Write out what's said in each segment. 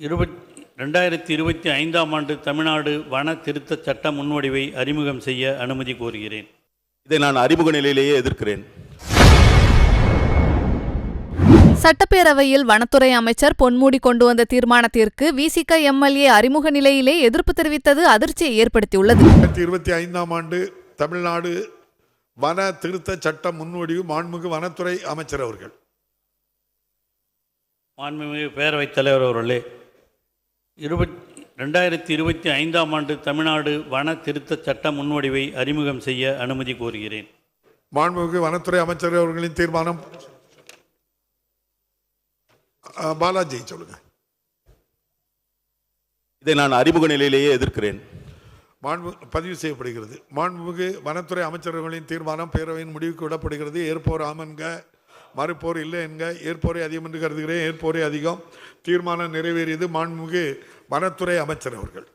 2025ஆம் ஆண்டு தமிழ்நாடு வன திருத்தச் சட்ட முன்வடிவை அறிமுகம் செய்ய அனுமதி கோருகிறேன். இதை நான் அறிமுக நிலையிலேயே எதிர்க்கிறேன். சட்டப்பேரவையில் வனத்துறை அமைச்சர் பொன்முடி கொண்டு வந்த தீர்மானத்திற்கு விசிக எம்எல்ஏ அறிமுக நிலையிலே எதிர்ப்பு தெரிவித்தது அதிர்ச்சியை ஏற்படுத்தியுள்ளது. 2025ஆம் ஆண்டு தமிழ்நாடு வன திருத்த சட்ட முன்வடிவு மாண்புமிகு வனத்துறை அமைச்சர் அவர்கள். மாண்புமிகு பேரவைத் தலைவர் அவர்களே, 2025ஆம் ஆண்டு தமிழ்நாடு வன திருத்தச் சட்ட முன்வடிவை அறிமுகம் செய்ய அனுமதி கோருகிறேன். மாண்புமிகு வனத்துறை அமைச்சர் அவர்களின் தீர்மானம். பாலாஜி சொல்லுங்க. இதை நான் அறிமுக நிலையிலேயே எதிர்க்கிறேன். பதிவு செய்யப்படுகிறது. மாண்புமிகு வனத்துறை அமைச்சர்களின் தீர்மானம் பேரவையின் முடிவுக்கு விடப்படுகிறது. ஏற்போர் ஆமன்க, மறுப்போர் இல்லை என்க. ஏற்போரை அதிகம் என்று கருதுகிறேன். ஏற்போரை அதிகம். தீர்மானம் நிறைவேறியது. மாண்புமிகு வனத்துறை அமைச்சர் அவர்கள்.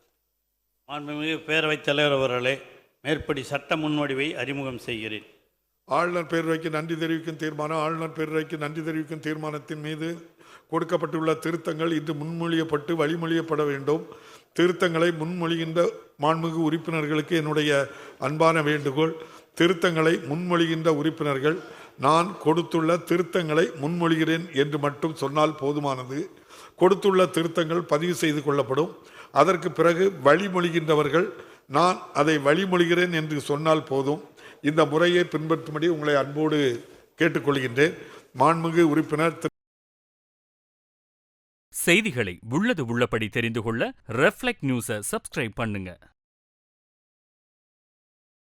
மாண்புமிகு பேரவைத் தலைவர் அவர்களே, மேற்படி சட்ட முன்வடிவை அறிமுகம் செய்கிறேன். ஆளுநர் பேரவைக்கு நன்றி தெரிவிக்கும் தீர்மானம். ஆளுநர் பேரவைக்கு நன்றி தெரிவிக்கும் தீர்மானத்தின் மீது கொடுக்கப்பட்டுள்ள திருத்தங்கள் இன்று முன்மொழியப்பட்டு வழிமொழியப்பட வேண்டும். திருத்தங்களை முன்மொழிகின்ற மாண்புமிகு உறுப்பினர்களுக்கு என்னுடைய அன்பான வேண்டுகோள். திருத்தங்களை முன்மொழிகின்ற உறுப்பினர்கள் நான் கொடுத்துள்ள திருத்தங்களை முன்மொழிகிறேன் என்று மட்டும் சொன்னால் போதுமானது. கொடுத்துள்ள திருத்தங்கள் பதிவு செய்து கொள்ளப்படும். அதற்கு பிறகு வழிமொழிகின்றவர்கள் நான் அதை வழிமொழிகிறேன் என்று சொன்னால் போதும். இந்த முறையை பின்பற்றும்படி உங்களை அன்போடு கேட்டுக்கொள்கின்றேன். மாண்புமிகு உறுப்பினர். செய்திகளை உள்ளது உள்ளபடி தெரிந்து கொள்ள ரெஃப்ளெக்ட் நியூஸை சப்ஸ்கிரைப் பண்ணுங்க.